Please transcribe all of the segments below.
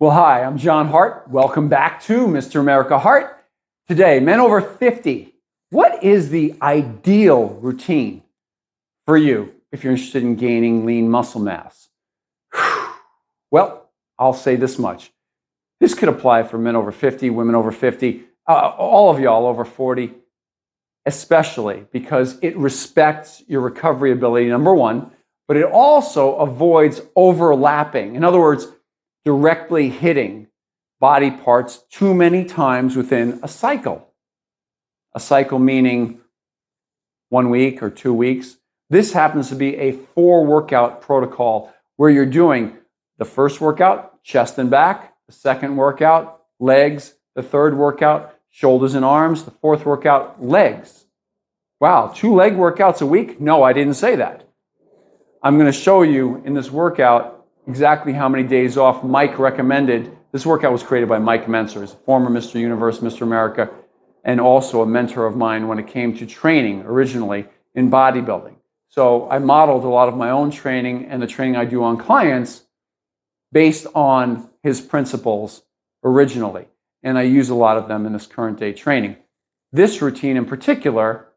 Well, hi, I'm John Hart. Welcome back to Mr. America Hart. Today, men over 50. What is the ideal routine for you if you're interested in gaining lean muscle mass? Well, I'll say this much. This could apply for men over 50, women over 50, all of y'all over 40, especially because it respects your recovery ability, number one, but it also avoids overlapping. In other words, directly hitting body parts too many times within a cycle. A cycle meaning 1 week or 2 weeks. This happens to be a 4-workout protocol where you're doing the first workout, chest and back, the second workout, legs, the third workout, shoulders and arms, the fourth workout, legs. Wow, 2 leg workouts a week? No, I didn't say that. I'm going to show you in this workout exactly how many days off Mike recommended. This workout was created by Mike Mentzer, a former Mr. Universe, Mr. America, and also a mentor of mine when it came to training originally in bodybuilding. So I modeled a lot of my own training and the training I do on clients based on his principles originally. And I use a lot of them in this current day training. This routine in particular,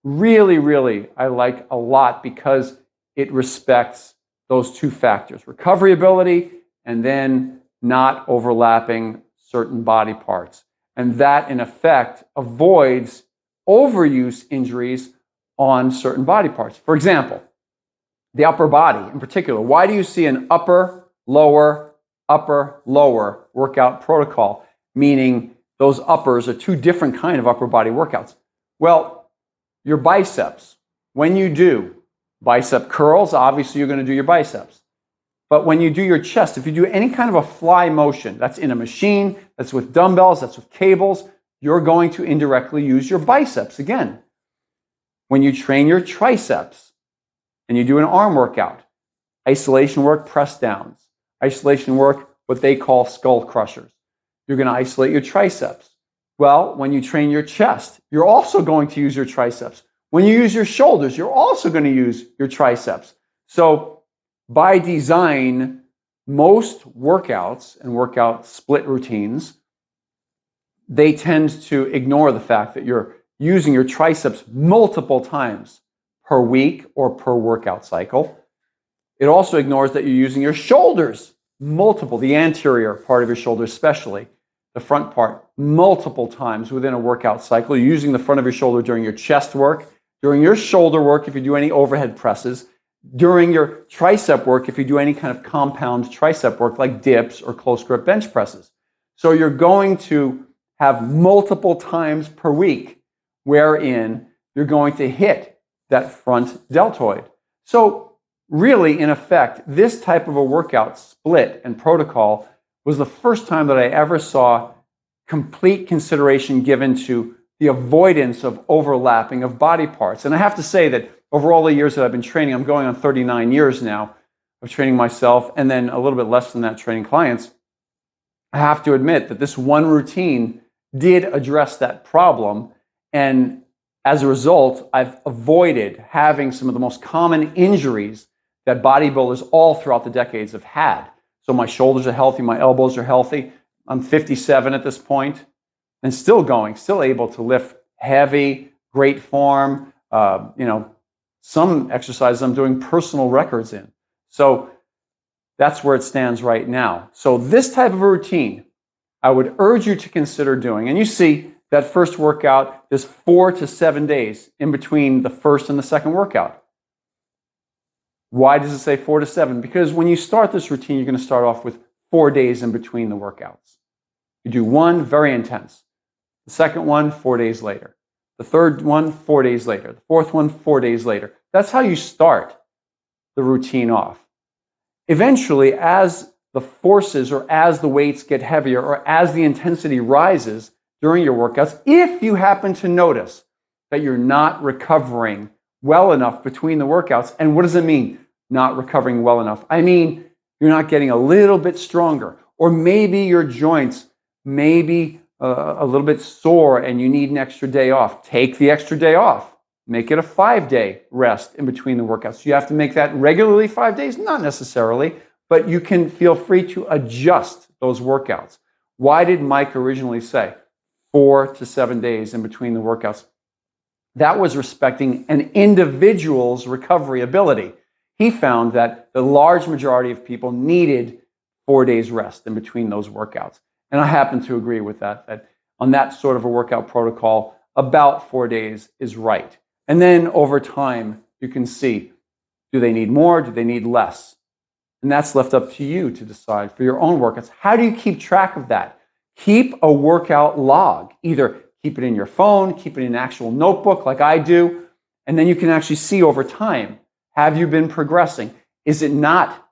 really, I like a lot because it respects those 2 factors, recovery ability and then not overlapping certain body parts. And that, in effect, avoids overuse injuries on certain body parts. For example, the upper body in particular. Why do you see an upper, lower workout protocol? Meaning those uppers are 2 different kind of upper body workouts. Well, your biceps, when you do bicep curls, obviously you're going to do your biceps. But when you do your chest, if you do any kind of a fly motion, that's in a machine, that's with dumbbells, that's with cables, you're going to indirectly use your biceps again. When you train your triceps and you do an arm workout, isolation work, press downs, isolation work, what they call skull crushers. You're going to isolate your triceps. Well, when you train your chest, you're also going to use your triceps. When you use your shoulders, you're also going to use your triceps. So by design, most workouts and workout split routines, they tend to ignore the fact that you're using your triceps multiple times per week or per workout cycle. It also ignores that you're using your shoulders the anterior part of your shoulder especially, the front part, multiple times within a workout cycle. You're using the front of your shoulder during your chest work, during your shoulder work if you do any overhead presses, during your tricep work if you do any kind of compound tricep work like dips or close grip bench presses. So you're going to have multiple times per week wherein you're going to hit that front deltoid. So really, in effect, this type of a workout split and protocol was the first time that I ever saw complete consideration given to the avoidance of overlapping of body parts. And I have to say that over all the years that I've been training, I'm going on 39 years now of training myself, and then a little bit less than that training clients. I have to admit that this one routine did address that problem. And as a result, I've avoided having some of the most common injuries that bodybuilders all throughout the decades have had. So my shoulders are healthy, my elbows are healthy. I'm 57 at this point and still going, still able to lift heavy, great form. Some exercises I'm doing personal records in. So that's where it stands right now. So this type of a routine, I would urge you to consider doing. And you see that first workout, there's 4 to 7 days in between the first and the second workout. Why does it say 4 to 7? Because when you start this routine, you're going to start off with 4 days in between the workouts. You do one, very intense. The second one, 4 days later. The third one, 4 days later. The fourth one, 4 days later. That's how you start the routine off. Eventually, as the forces or as the weights get heavier or as the intensity rises during your workouts, if you happen to notice that you're not recovering well enough between the workouts, and what does it mean, not recovering well enough? I mean, you're not getting a little bit stronger, or maybe your joints may be a little bit sore and you need an extra day off. Take the extra day off. Make it a 5-day rest in between the workouts. You have to make that regularly 5 days? Not necessarily, but you can feel free to adjust those workouts. Why did Mike originally say 4 to 7 days in between the workouts? That was respecting an individual's recovery ability. He found that the large majority of people needed 4 days rest in between those workouts. And I happen to agree with that on that sort of a workout protocol, about 4 days is right. And then over time, you can see, do they need more? Do they need less? And that's left up to you to decide for your own workouts. How do you keep track of that? Keep a workout log. Either keep it in your phone, keep it in an actual notebook like I do, and then you can actually see over time, have you been progressing? Is it not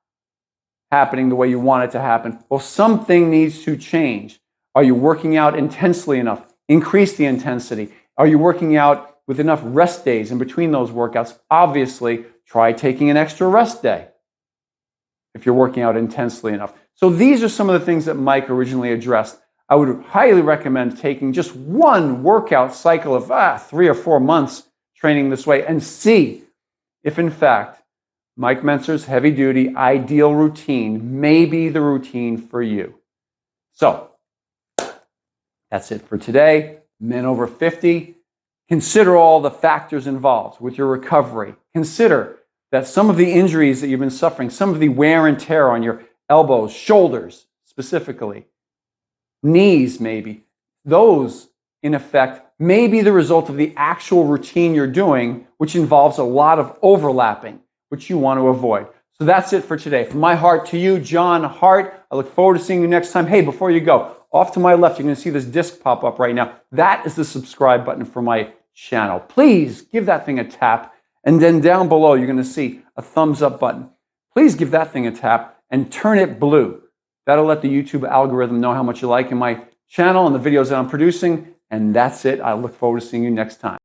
happening the way you want it to happen? Well, something needs to change. Are you working out intensely enough? Increase the intensity. Are you working out with enough rest days in between those workouts? Obviously, try taking an extra rest day if you're working out intensely enough. So these are some of the things that Mike originally addressed. I would highly recommend taking just one workout cycle of 3 or 4 months training this way and see if, in fact, Mike Mentzer's heavy-duty ideal routine may be the routine for you. So that's it for today. Men over 50, consider all the factors involved with your recovery. Consider that some of the injuries that you've been suffering, some of the wear and tear on your elbows, shoulders specifically, knees maybe, those in effect may be the result of the actual routine you're doing, which involves a lot of overlapping, which you want to avoid. So that's it for today. From my heart to you, John Hart. I look forward to seeing you next time. Hey, before you go, off to my left, you're going to see this disc pop up right now. That is the subscribe button for my channel. Please give that thing a tap. And then down below, you're going to see a thumbs up button. Please give that thing a tap and turn it blue. That'll let the YouTube algorithm know how much you like in my channel and the videos that I'm producing. And that's it. I look forward to seeing you next time.